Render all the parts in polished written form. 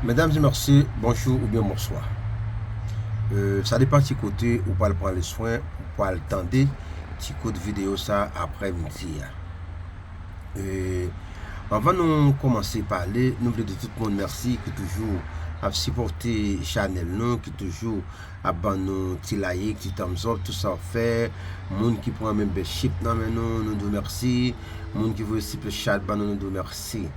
Mesdames et messieurs, bonjour ou bien bonsoir. Ça dépend de côté ou pas le prendre les soins ou pas le tendre petit coup de vidéo ça après-midi. Avant de commencer à parler, nous voulons de tout le monde merci qui toujours a supporté Chanel nous, qui toujours a ban nous petit like, petit thumbs up, tout ça fait. Monde qui prend membership non mais nous nous merci. Monde qui veut super chat ban nous nous merci.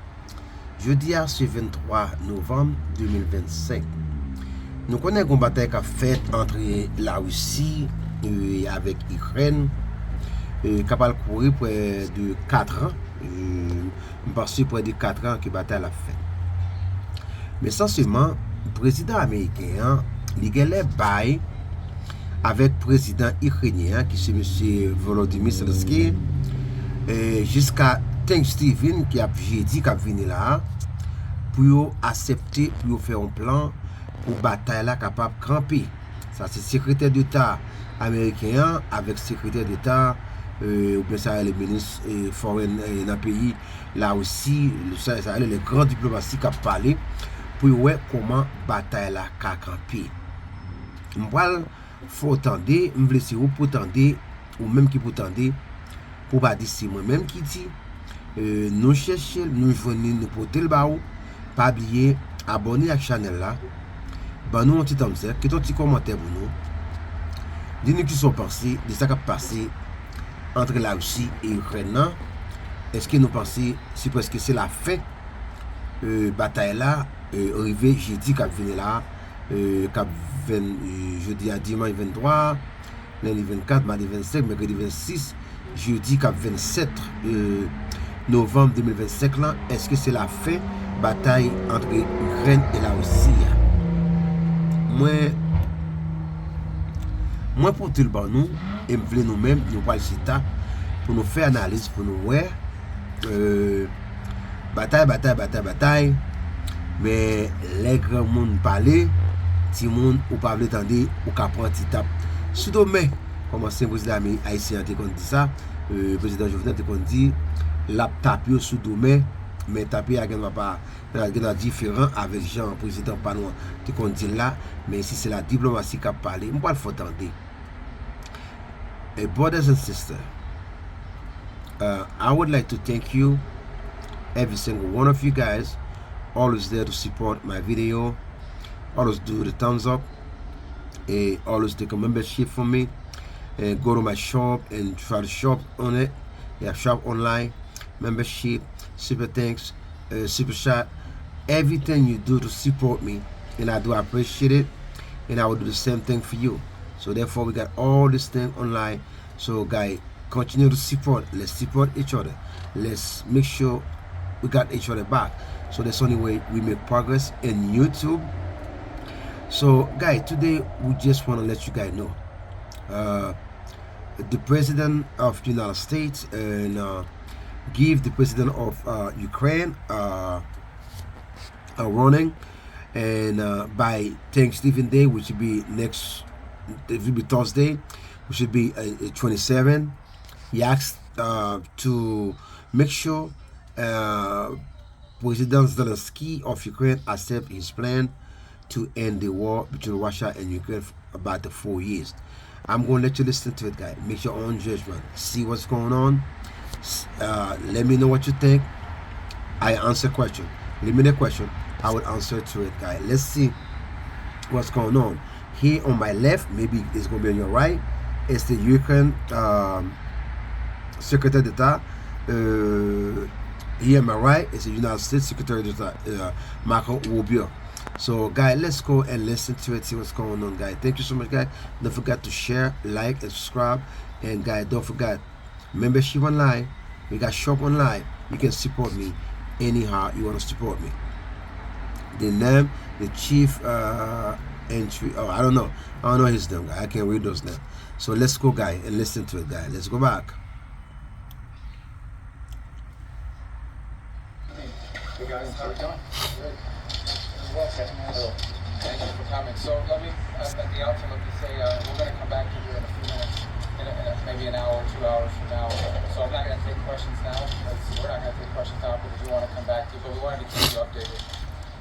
Jeudi à ce 23 novembre 2025. Nous connaissons une bataille qui a fait entre la Russie et avec l'Ukraine, qui a parcouru près de 4 ans. Je pense près de 4 ans que la bataille a fait. Mais sans seulement, le président américain, il a bail avec le président ukrainien, qui c'est M. Volodymyr Zelensky, jusqu'à Thanksgiving, qui a dit qu'il venu là, pour accepter, pour faire un plan pour bataille là capable de camper. Ça c'est secrétaire d'État américain avec le secrétaire d'État ou bien ça les ministres foreign dans le pays là aussi ça les grands diplomaties qui parlé pour voir comment bataille là camper. Moi faut tendre, me laisser ou pour tendre ou même qui pour tendre pour pas dire c'est moi même qui dit nous chercher nous joindre nous porter le baou pas oublier abonner à la chaîne là. Ben nous un petit temps ça, qui ton petit commentaire pour nous. Dis-nous qui sont pensés de ça qui a passé entre la Russie et l'Ukraine. Est-ce que nous pensons c'est parce que c'est la fin bataille là arrivé jeudi qui venu là jeudi à dimanche 23, lundi 24, mardi 25, mercredi 26, jeudi 27 novembre 2025 là, est-ce que c'est la fin bataille entre l'Ukraine et la Russie? Moi pour tout le monde nous et me nous-mêmes nous pas le cita pour nous faire analyse pour nous voir bataille mais les grands monde parler petit monde ou pas veut tendre ou ka prend petit tape sous domaine comme ancien président haïtien te dit ça président Jovenel te dit la tape sous domaine mais taper à pas différent avec Jean président pas nous te dit là mais si c'est la diplomatie qui a parlé on va le faut tendre. Brothers and sisters, I would like to thank you every single one of you guys always there to support my video, always do the thumbs up, and always take a membership from me and go to my shop and try to shop on it. Yeah, shop online, membership, super thanks, super chat, everything you do to support me, and I do appreciate it, and I will do the same thing for you. So therefore we got all this thing online. So guys, continue to support. Let's support each other. Let's make sure we got each other back. So that's the only way we make progress in YouTube. So guys, today we just want to let you guys know the president of the United States and give the president of Ukraine a warning, and by Thanksgiving Day, which will be it will be Thursday, which should be 27. He asked to make sure President Zelensky of Ukraine accept his plan to end the war between Russia and Ukraine for about the 4 years. I'm going to let you listen to it, guys. Make your own judgment. See what's going on. Let me know what you think. I answer question. Leave me the question. I will answer to it, guys. Let's see what's going on. Here on my left, maybe it's going to be on your right, it's the Ukraine Secretary d'État. Here on my right is the United States Secretary d'État, Marco Rubio. So, guys, let's go and listen to it, see what's going on, guys. Thank you so much, guys. Don't forget to share, like, and subscribe. And, guys, don't forget, membership online. We got shop online. You can support me anyhow you want to support me. The name, the chief entry, I don't know his name, guys. I can't read those names. So let's go, guys, and listen to it, guys. Let's go back. Hey guys, how are you doing? Good. Hello. Thank you for coming. So let me, at the outset, let me say we're going to come back to you in a few minutes, maybe an hour or 2 hours from now. So I'm not going to take questions now, because we're not going to take questions now because we want to come back to you, but we wanted to keep you updated.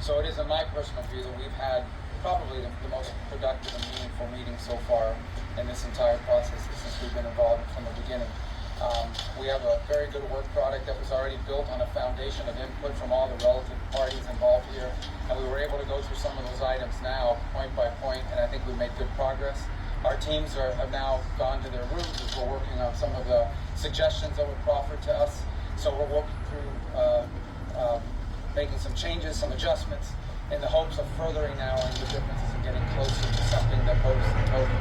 So it is, in my personal view, that we've had probably the most productive and meaningful meeting so far in this entire process since we've been involved from the beginning. We have a very good work product that was already built on a foundation of input from all the relative parties involved here, and we were able to go through some of those items now, point by point, and I think we've made good progress. Our teams have now gone to their rooms as we're working on some of the suggestions that were proffered to us. So we're working through making some changes, some adjustments, in the hopes of furthering now the differences and getting closer to something that both Ukraine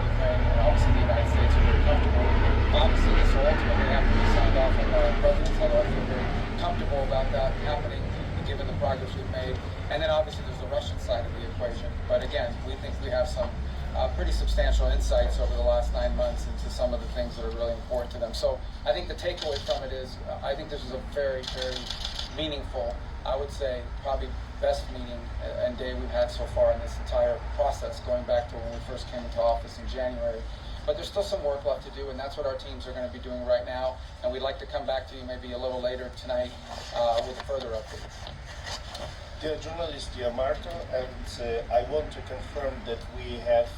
and obviously the United States are very comfortable with. Obviously, this will ultimately have to be signed off on our presidents, although I feel very comfortable about that happening, given the progress we've made. And then obviously there's the Russian side of the equation. But again, we think we have some pretty substantial insights over the last 9 months into some of the things that are really important to them. So I think the takeaway from it is, I think this is a very, very meaningful, I would say probably best meeting and day we've had so far in this entire process, going back to when we first came into office in January. But there's still some work left to do, and that's what our teams are going to be doing right now. And we'd like to come back to you maybe a little later tonight with further updates. Dear journalist, dear Marta, and I want to confirm that we have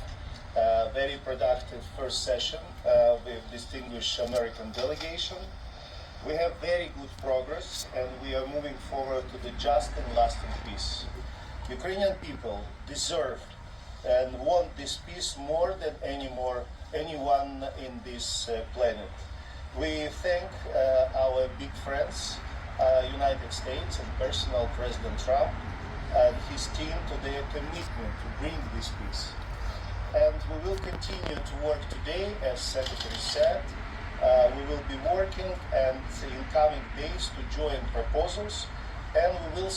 a very productive first session with distinguished American delegation. We have very good progress, and we are moving forward to the just and lasting peace. Ukrainian people deserve and want this peace more than anyone in this planet. We thank our big friends, United States and personal President Trump and his team to their commitment to bring this peace. And we will continue to work today, as Secretary said. We will be working and in coming days to join proposals, and we will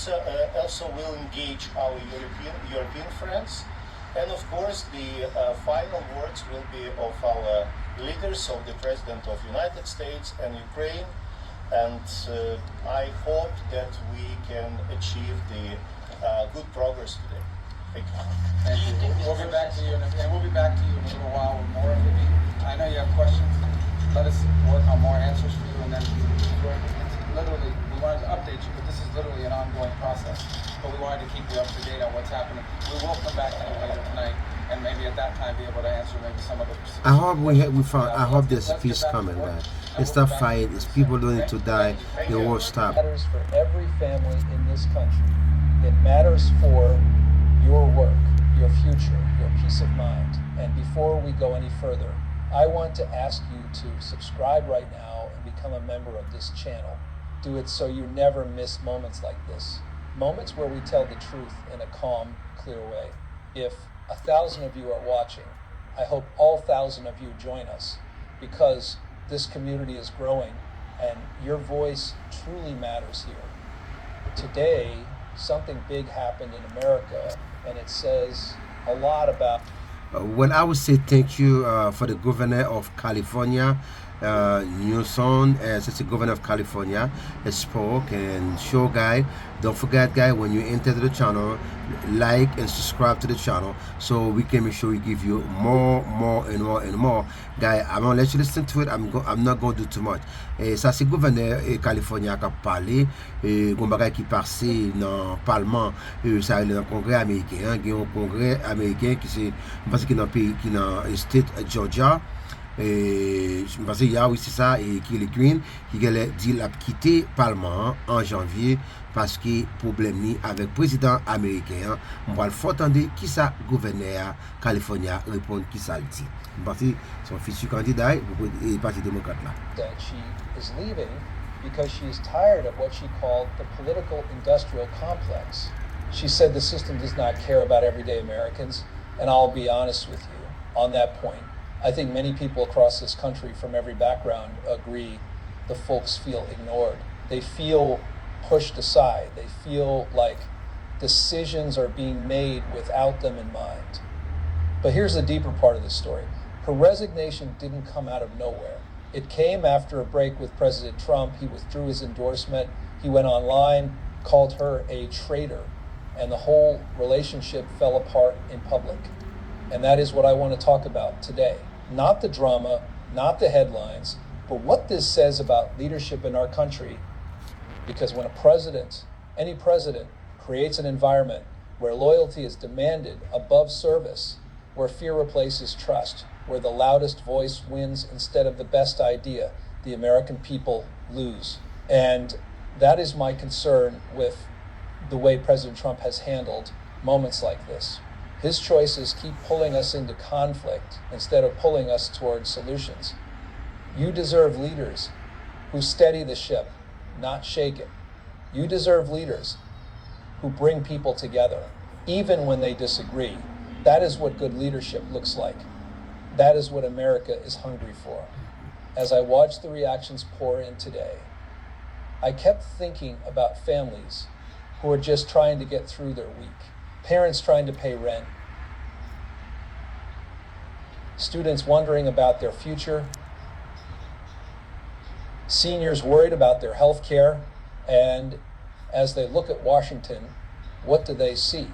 also will engage our European friends. And of course, the final words will be of our leaders, of the President of the United States and Ukraine. And I hope that we can achieve the good progress today. Thank you. Thank you. We'll be back to you, in a little while with more of it. I know you have questions. Let us work on more answers for you, and then literally, we wanted to update you, but this is literally an ongoing process. But we wanted to keep you up to date on what's happening. We will come back to you later tonight, and maybe at that time be able to answer maybe some of the. I hope there's peace coming, man. It's not fight. It's people don't need to die. The war stop. It matters for every family in this country. It matters for your work, your future, your peace of mind. And before we go any further, I want to ask you to subscribe right now and become a member of this channel. Do it so you never miss moments like this. Moments where we tell the truth in a calm, clear way. If 1,000 of you are watching, I hope all 1,000 of you join us, because this community is growing and your voice truly matters here. Today, something big happened in America, and it says a lot about. Well, I would say thank you for the governor of California, Newsom, as it's the governor of California, spoke and show guy. Don't forget, guy, when you enter the channel, like and subscribe to the channel so we can make sure we give you more and more. Guy, I'm gonna let you listen to it. I'm not gonna do too much. Et ça c'est gouverneur California qui a parlé, gon bagay qui passé dans parlement, ça dans congrès américain, il y a un congrès américain qui c'est parce que dans pays qui dans state Georgia. Parce qu'il y a aussi ça, et qui est le Green qui a dit qu'il a quitté le Parlement en janvier parce que problème avec le président américain. On va le faire entendre qui ça gouverneur California répond qui ça le dit. Parce que son futur candidat et parti démocrate là. That she is leaving because she is tired of what she called the political industrial complex. She said the system does not care about everyday Americans, and I'll be honest with you on that point. I think many people across this country from every background agree the folks feel ignored. They feel pushed aside. They feel like decisions are being made without them in mind. But here's the deeper part of the story. Her resignation didn't come out of nowhere. It came after a break with President Trump. He withdrew his endorsement. He went online, called her a traitor, and the whole relationship fell apart in public. And that is what I want to talk about today. Not the drama, not the headlines, but what this says about leadership in our country. Because when a president, any president, creates an environment where loyalty is demanded above service, where fear replaces trust, where the loudest voice wins instead of the best idea, the American people lose. And that is my concern with the way President Trump has handled moments like this. His choices keep pulling us into conflict instead of pulling us towards solutions. You deserve leaders who steady the ship, not shake it. You deserve leaders who bring people together, even when they disagree. That is what good leadership looks like. That is what America is hungry for. As I watched the reactions pour in today, I kept thinking about families who are just trying to get through their week, parents trying to pay rent, students wondering about their future, seniors worried about their health care, and as they look at Washington, what do they see?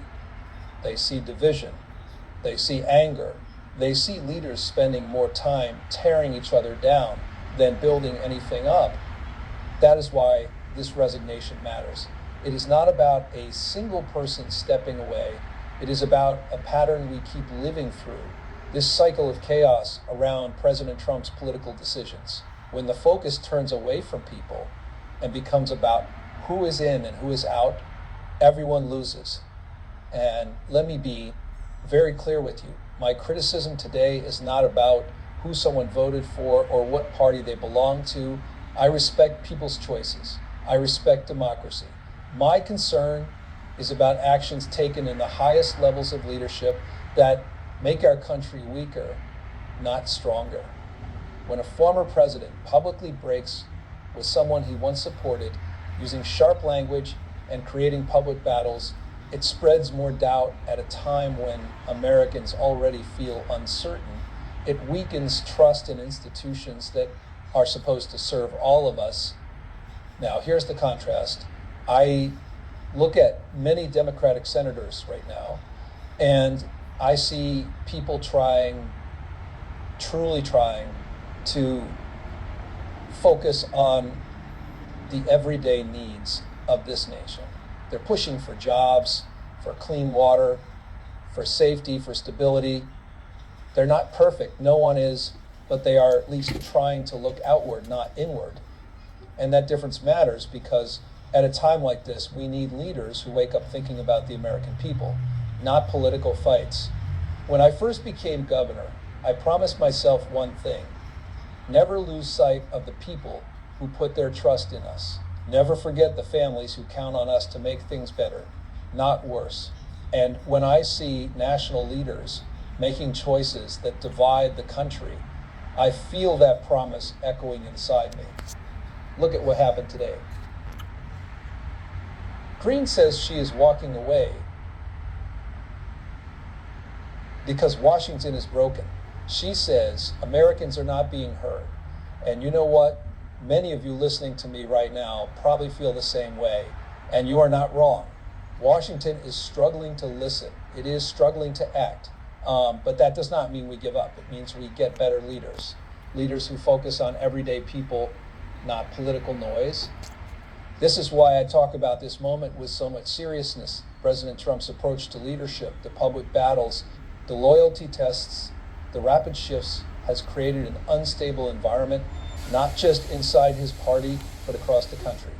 They see division, they see anger, they see leaders spending more time tearing each other down than building anything up. That is why this resignation matters. It is not about a single person stepping away. It is about a pattern we keep living through, this cycle of chaos around President Trump's political decisions. When the focus turns away from people and becomes about who is in and who is out, everyone loses. And let me be very clear with you. My criticism today is not about who someone voted for or what party they belong to. I respect people's choices. I respect democracy. My concern is about actions taken in the highest levels of leadership that make our country weaker, not stronger. When a former president publicly breaks with someone he once supported, using sharp language and creating public battles, it spreads more doubt at a time when Americans already feel uncertain. It weakens trust in institutions that are supposed to serve all of us. Now, here's the contrast. I look at many Democratic senators right now, and I see people truly trying to focus on the everyday needs of this nation. They're pushing for jobs, for clean water, for safety, for stability. They're not perfect, no one is, but they are at least trying to look outward, not inward. And that difference matters because at a time like this, we need leaders who wake up thinking about the American people, not political fights. When I first became governor, I promised myself one thing: never lose sight of the people who put their trust in us. Never forget the families who count on us to make things better, not worse. And when I see national leaders making choices that divide the country, I feel that promise echoing inside me. Look at what happened today. Green says she is walking away because Washington is broken. She says Americans are not being heard. And you know what? Many of you listening to me right now probably feel the same way, and you are not wrong. Washington is struggling to listen. It is struggling to act. But that does not mean we give up. It means we get better leaders who focus on everyday people, not political noise. This is why I talk about this moment with so much seriousness. President Trump's approach to leadership, the public battles, the loyalty tests, the rapid shifts has created an unstable environment, not just inside his party, but across the country.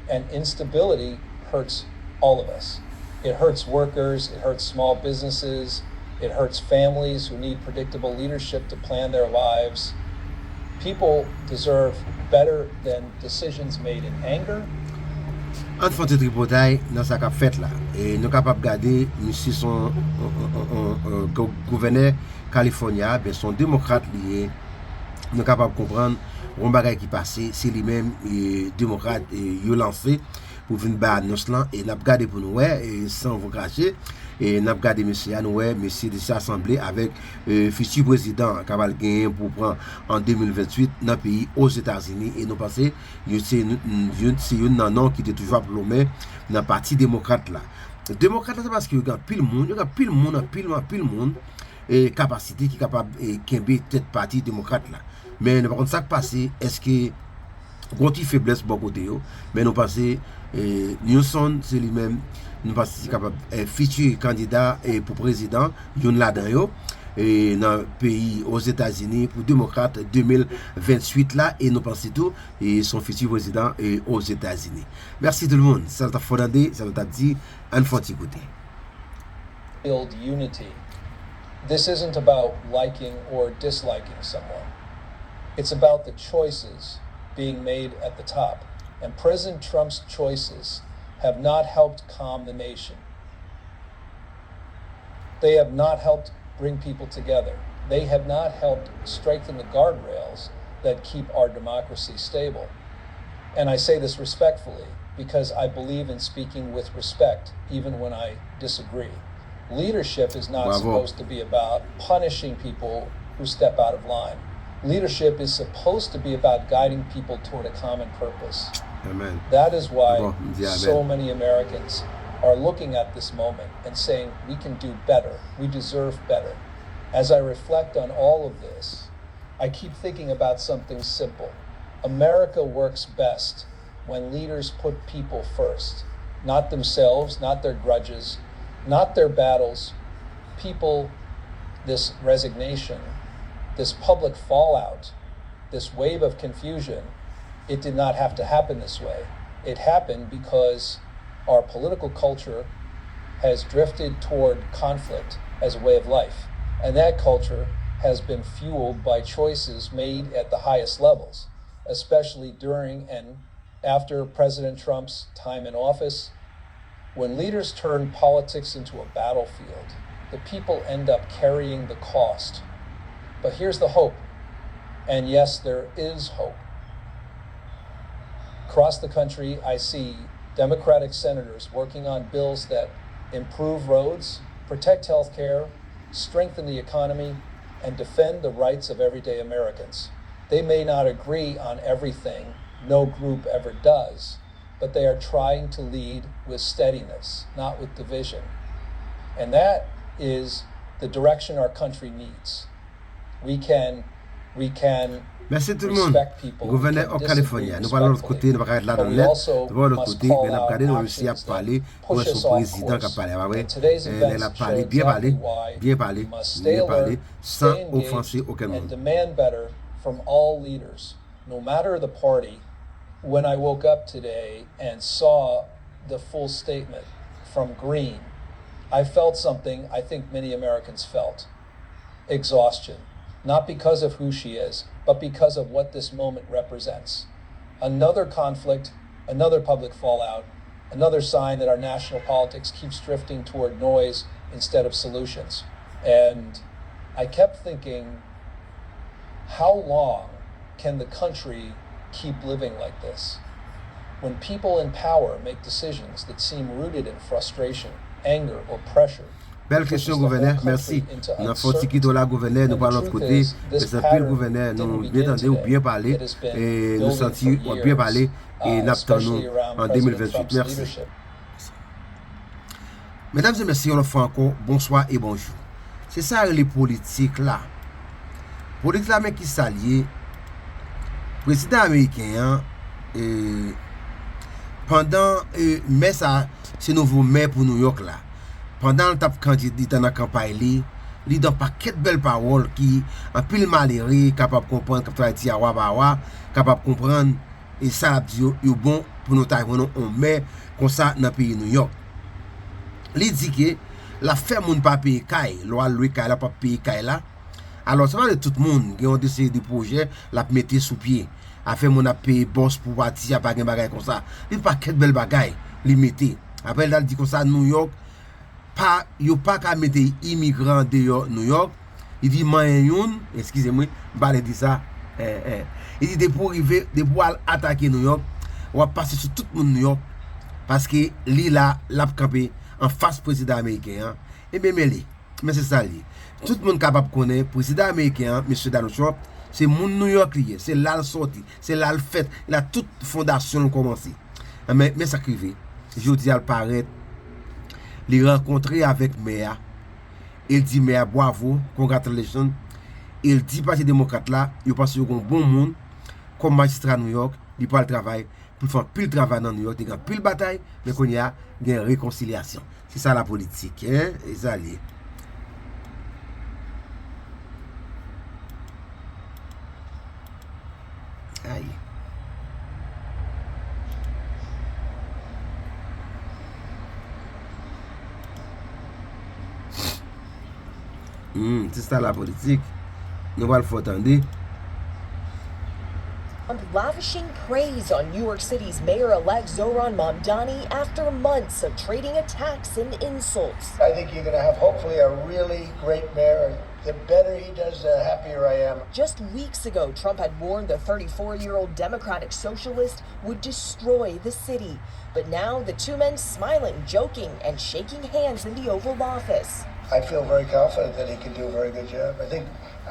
And instability hurts all of us. It hurts workers, it hurts small businesses, it hurts families who need predictable leadership to plan their lives. People deserve better than decisions made in anger. An fonte tripotaille dans sa kap fèt là. Et nous capable garder monsieur son gouverneur California, ben son démocrate lié. Nous capable comprendre un bagay qui passé, c'est lui-même démocrate yo lancé pour venir ba annonce là et n'a regardé pour nous et sans vous cacher et n'a regardé monsieur nous monsieur de s'assembler avec futur président capable gagner pour prendre en 2028 dans pays aux États-Unis et nous penser c'est une non qui était toujours plombé dans parti démocrate là. Démocrate c'est parce que il y a pile monde et capacité qui capable kembe tête parti démocrate là. Mais par contre ça qui passé est-ce que Gonti faiblesse bon côté yo, mais nous passé Newson c'est lui-même nous passé capable futur candidat pour président yon là-dedans yo et dans le pays aux États-Unis pour démocrate 2028 là et nous pensons tout et son futur président aux États-Unis. Merci tout le monde. Ça t'a fondé, ça t'a dit un fort écouter. Build unity. This isn't about liking or disliking someone. It's about the choices being made at the top. And President Trump's choices have not helped calm the nation. They have not helped bring people together. They have not helped strengthen the guardrails that keep our democracy stable. And I say this respectfully because I believe in speaking with respect, even when I disagree. Leadership is not supposed to be about punishing people who step out of line. Leadership is supposed to be about guiding people toward a common purpose. Amen. That is why so many Americans are looking at this moment and saying, we can do better, we deserve better. As I reflect on all of this, I keep thinking about something simple. America works best when leaders put people first, not themselves, not their grudges, not their battles. People, this resignation, this public fallout, this wave of confusion, it did not have to happen this way. It happened because our political culture has drifted toward conflict as a way of life. And that culture has been fueled by choices made at the highest levels, especially during and after President Trump's time in office. When leaders turn politics into a battlefield, the people end up carrying the cost. But here's the hope. And yes, there is hope. Across the country, I see Democratic senators working on bills that improve roads, protect health care, strengthen the economy, and defend the rights of everyday Americans. They may not agree on everything, no group ever does, but they are trying to lead with steadiness, not with division. And that is the direction our country needs. We can Merci tout le monde. Gouverneur en Californie. Nous parlons de l'autre côté, nous ne parlons pas là dans le net. Nous parlons de l'autre côté, mais nous regardons, nous réussissons à parler pour son président qui a parlé. Il a parlé, bien parlé, sans offenser aucun monde. Demand better from all leaders, no matter the party. When I woke up today and saw the full statement from Green, I felt something I think many Americans felt. Exhaustion. Not because of who she is, but because of what this moment represents. Another conflict, another public fallout, another sign that our national politics keeps drifting toward noise instead of solutions. And I kept thinking, how long can the country keep living like this? When people in power make decisions that seem rooted in frustration, anger, or pressure. Belle question, gouverneur. Merci. Nous avons fait qui la gouverneur, nous parlons de l'autre côté. C'est un le gouverneur, nous bien entendu ou bien parler, et nous sentis ou bien parler, et nous attendons en 2028. Merci. Mesdames et messieurs, on fait encore bonsoir et bonjour. C'est ça les politiques là. Politique là, mais qui s'allie, président américain, pendant, mais ça, c'est nouveau maire pour New York là. Pendant le tape candidat dans la campagne, il donne un paquet de belles paroles qui, en pile malheureux, capable de comprendre, capable de comprendre, et ça, c'est bon pour nous tailler, on met comme ça dans le pays de New York. Il dit que la ferme ne pas payer caille, loi louer caille, la pas payer caille là. Alors, ça va de tout le monde qui ont décidé des projets, la mettre sous pied. A fait mon payer boss pour partir, pas de bagaille comme ça. Il paquet de belles bagailles, les mettez. Après, il dit comme ça, New York. Pas yo pas qu'à mettre immigrants dehors New York. Il dit man excusez-moi, parler dit ça il dit de pour arriver de pour attaquer New York, on va passer sur tout le monde New York parce que lui là l'a campé en face président américain et bien mais c'est ça lui. Tout le monde capable connaître président américain monsieur Donald Trump, c'est mon New York lié, c'est là le sorti, c'est là le fait, il a toute fondation commencé. Mais ça crivé. Je dis à paraître les rencontrer avec Méa. Il dit Méa bravo, congratulations. Il dit parti démocrate là, il passe un bon monde comme magistrat New York il pas le travail pour faire pile travail dans New York, il y a pile bataille, mais qu'on y a une réconciliation. C'est ça la politique, hein, et ça lié. Aïe. C'est ça la politique. Nous allons le faire attendre. Lavishing praise on New York City's mayor-elect Zohran Mamdani after months of trading attacks and insults. I think you're going to have hopefully a really great mayor. The better he does, the happier I am. Just weeks ago, Trump had warned the 34-year-old Democratic socialist would destroy the city. But now the two men smiling, joking, and shaking hands in the Oval Office. I feel very confident that he can do a very good job. I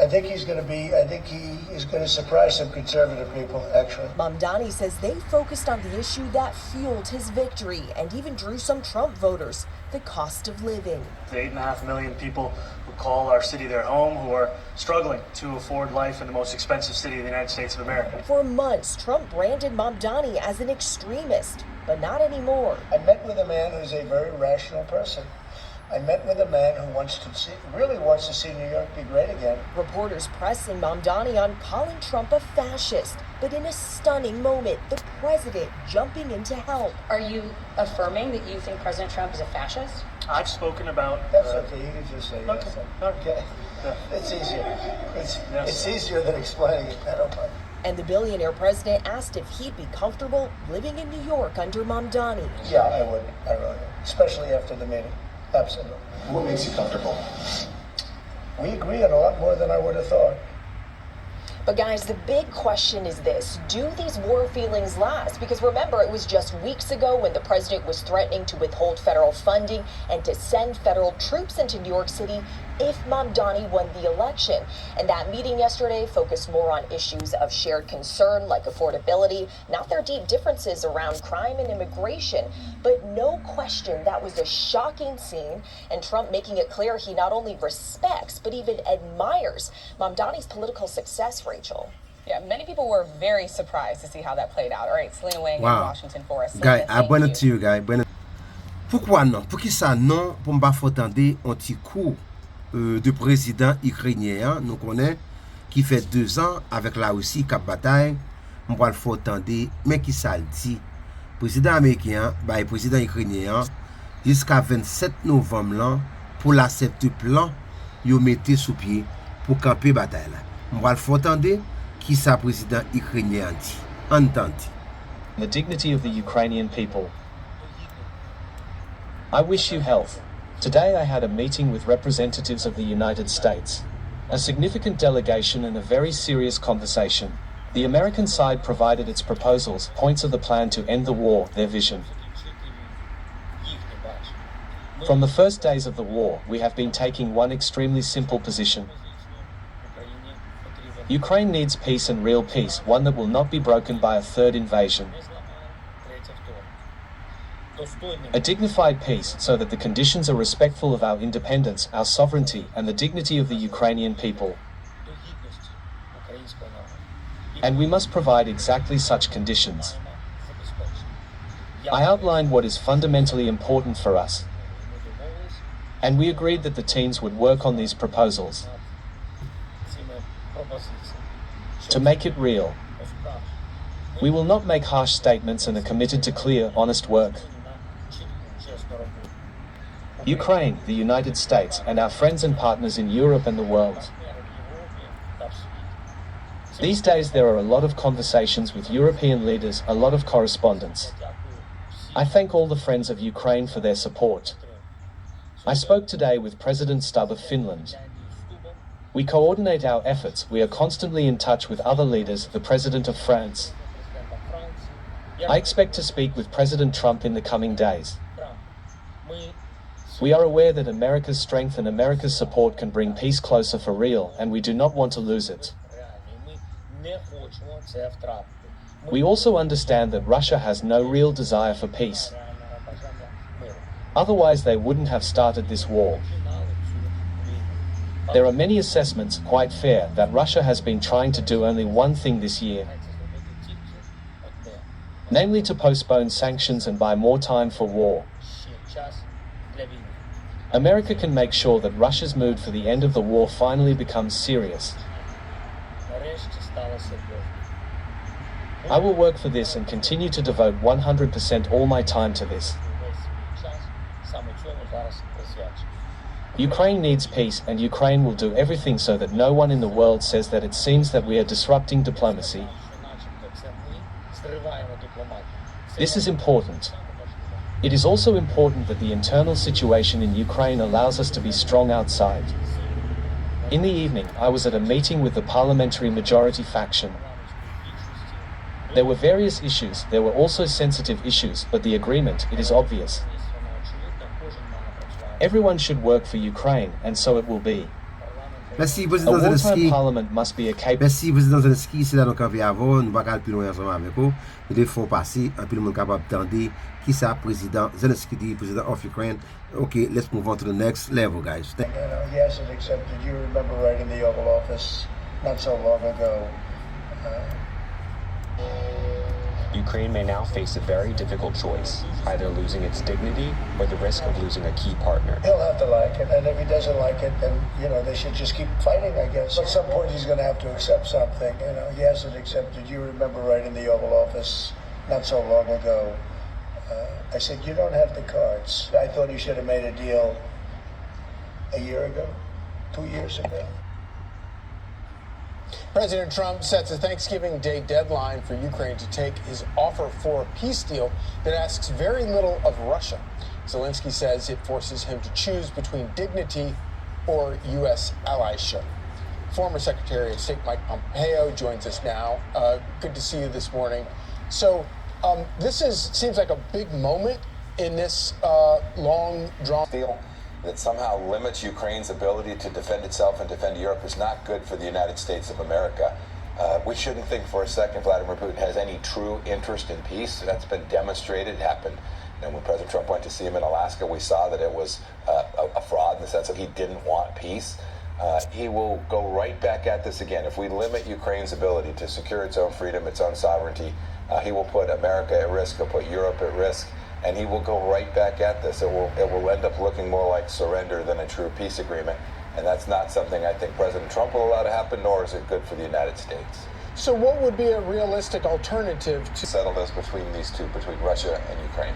think he is going to surprise some conservative people, actually. Mamdani says they focused on the issue that fueled his victory and even drew some Trump voters, the cost of living. The 8.5 million people who call our city their home, who are struggling to afford life in the most expensive city in the United States of America. For months, Trump branded Mamdani as an extremist, but not anymore. I met with a man who's a very rational person. I met with a man who really wants to see New York be great again. Reporters pressing Mamdani on calling Trump a fascist, but in a stunning moment, the president jumping in to help. Are you affirming that you think President Trump is a fascist? I've spoken about... That's okay, you can just say Okay. yes. Okay. It's easier. It's easier than explaining it. I don't mind. And the billionaire president asked if he'd be comfortable living in New York under Mamdani. Yeah, I would. I really would. Especially after the meeting. Absolutely. What makes you comfortable? We agree on a lot more than I would have thought. But guys, the big question is this: do these war feelings last? Because remember, it was just weeks ago when the president was threatening to withhold federal funding and to send federal troops into New York City if Mamdani won the election. And that meeting yesterday focused more on issues of shared concern like affordability, not their deep differences around crime and immigration. But no question, that was a shocking scene, and Trump making it clear he not only respects, but even admires Mamdani's political success, Rachel. Yeah, many people were very surprised to see how that played out. All right, Selena Wang in Washington for us. Guy, Selena, thank abonne you. to you, guy. Pourquoi non? Pour qui ça non? Pour m'ba faut attendre un petit coup de président ukrainien, nous connaissons, qui fait 2 ans avec la Russie cap bataille. M'ba le faut attendre, mais qui ça le dit? Président américain, bah président ukrainien, jusqu'à 27 novembre là, pour l'accepter plan, yo mettez sous pied pour camper bataille là. M'ba le faut attendre, qui ça président ukrainien dit? Entendez. The dignity of the Ukrainian people. I wish you health. Today I had a meeting with representatives of the United States. A significant delegation and a very serious conversation. The American side provided its proposals, points of the plan to end the war, their vision. From the first days of the war, we have been taking one extremely simple position. Ukraine needs peace and real peace, one that will not be broken by a third invasion. A dignified peace so that the conditions are respectful of our independence, our sovereignty, and the dignity of the Ukrainian people. And we must provide exactly such conditions. I outlined what is fundamentally important for us, and we agreed that the teams would work on these proposals to make it real. We will not make harsh statements and are committed to clear, honest work. Ukraine, the United States, and our friends and partners in Europe and the world. These days there are a lot of conversations with European leaders, a lot of correspondence. I thank all the friends of Ukraine for their support. I spoke today with President Stubb of Finland. We coordinate our efforts. We are constantly in touch with other leaders, the President of France. I expect to speak with President Trump in the coming days. We are aware that America's strength and America's support can bring peace closer for real, and we do not want to lose it. We also understand that Russia has no real desire for peace. Otherwise they wouldn't have started this war. There are many assessments, quite fair, that Russia has been trying to do only one thing this year. namely to postpone sanctions and buy more time for war. America can make sure that Russia's mood for the end of the war finally becomes serious. I will work for this and continue to devote 100% all my time to this. Ukraine needs peace, and Ukraine will do everything so that no one in the world says that it seems that we are disrupting diplomacy. This is important. It is also important that the internal situation in Ukraine allows us to be strong outside. In the evening, I was at a meeting with the parliamentary majority faction. There were various issues, there were also sensitive issues, but the agreement, it is obvious. Everyone should work for Ukraine, and so it will be. Merci, A Président wartime Zelensky. parliament must be a capable... Merci, Président Zelensky. C'est là nous campons avant. Nous ne pouvons pas plus loin ensemble avec vous. Nous devons passer un peu le monde capable d'entendre qui ça, Président Zelensky dit, Président of Ukraine. Okay, let's move on to the next level, guys. He hasn't accepted. You remember right in the Oval Office not so long ago. Ukraine may now face a very difficult choice, either losing its dignity or the risk of losing a key partner. He'll have to like it, and if he doesn't like it, then, they should just keep fighting, I guess. At some point, he's going to have to accept something. He hasn't accepted. You remember right in the Oval Office not so long ago. I said, you don't have the cards. I thought he should have made a deal a year ago, 2 years ago. President Trump sets a Thanksgiving Day deadline for Ukraine to take his offer for a peace deal that asks very little of Russia. Zelensky says it forces him to choose between dignity or U.S. allyship. Former Secretary of State Mike Pompeo joins us now. Good to see you this morning. So this seems like a big moment in this long drawn deal that somehow limits Ukraine's ability to defend itself and defend Europe is not good for the United States of America. We shouldn't think for a second Vladimir Putin has any true interest in peace. That's been demonstrated. It happened when President Trump went to see him in Alaska. We saw that it was a fraud in the sense of he didn't want peace. He will go right back at this again. If we limit Ukraine's ability to secure its own freedom, its own sovereignty, he will put America at risk, he'll put Europe at risk, and he will go right back at this. It will end up looking more like surrender than a true peace agreement, and that's not something I think President Trump will allow to happen, nor is it good for the United States. So what would be a realistic alternative to settle this between these two, between Russia and Ukraine?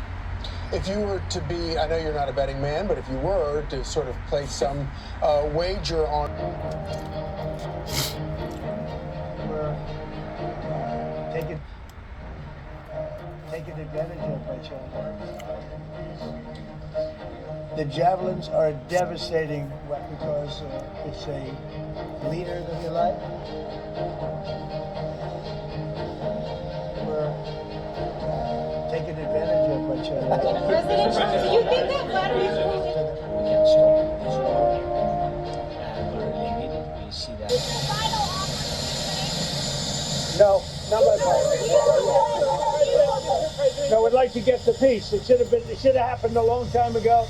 If you were to be, I know you're not a betting man, but if you were to sort of place some wager on... Taken advantage of by China. The javelins are a devastating weapon because it's a leader than you like. We're taken advantage of by China. President Trump, do you think that Vladimir Putin... We can't stop this war. We see that. No, not my part. No, we'd like to get the peace. It should have happened a long time ago.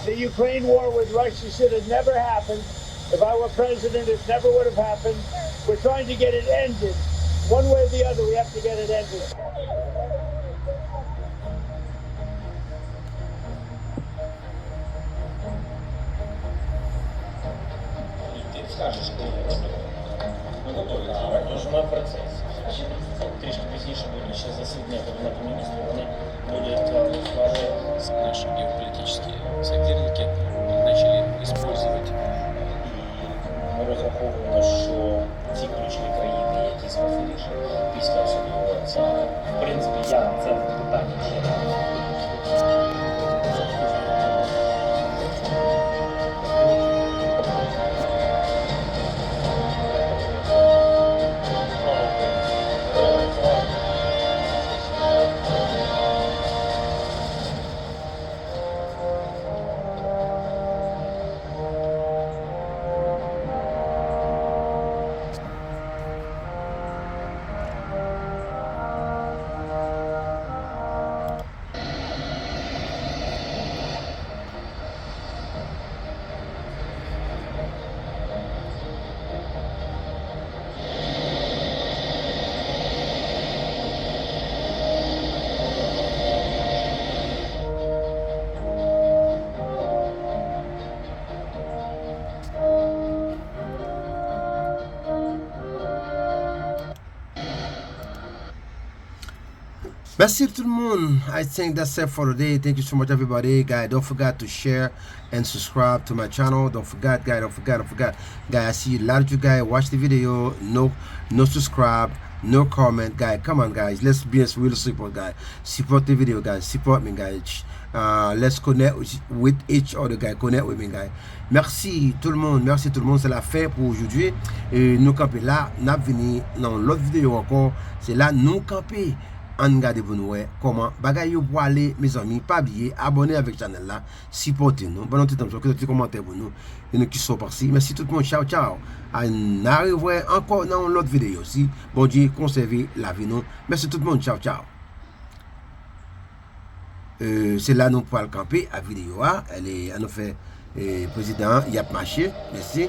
The Ukraine war with Russia should have never happened. If I were president, it never would have happened. We're trying to get it ended. One way or the other, we have to get it ended. Трішки пізніше буде ще засідання Кабінету міністрів, вони будуть ухвалювати наши геополитические соперники начали использовать. І ми розраховуємо, що ці ключові країни, які зможуть рішення після особливого це, в принципі, я це питання ще Merci tout le monde. I think that's it for today. Thank you so much, everybody. Guys, don't forget to share and subscribe to my channel. Don't forget, guys. Don't forget. Guys, I see a lot of you guys watch the video. No subscribe, no comment, guys. Come on, guys. Let's be a real support, guys. Support the video, guys. Support me, guys. Let's connect with each other, guys. Connect with me, guys. Merci tout le monde. Merci tout le monde. C'est la fin pour aujourd'hui. Et nous camper là. Nous venons dans l'autre vidéo encore. C'est là nous camper. On regarde pour nous comment bagay yo pour aller, mes amis. Pas oublier abonner avec channel là, supporter nous. Bon tout temps que des commentaires pour nous et nous qui sont par-ci. Merci tout le monde. Ciao. On arrive encore dans l'autre vidéo aussi. Bon Dieu conserver la vie nous. Merci tout le monde. Ciao. C'est là nous pour le camper à vidéo. Elle est à nous fait président, il y a marché. Merci.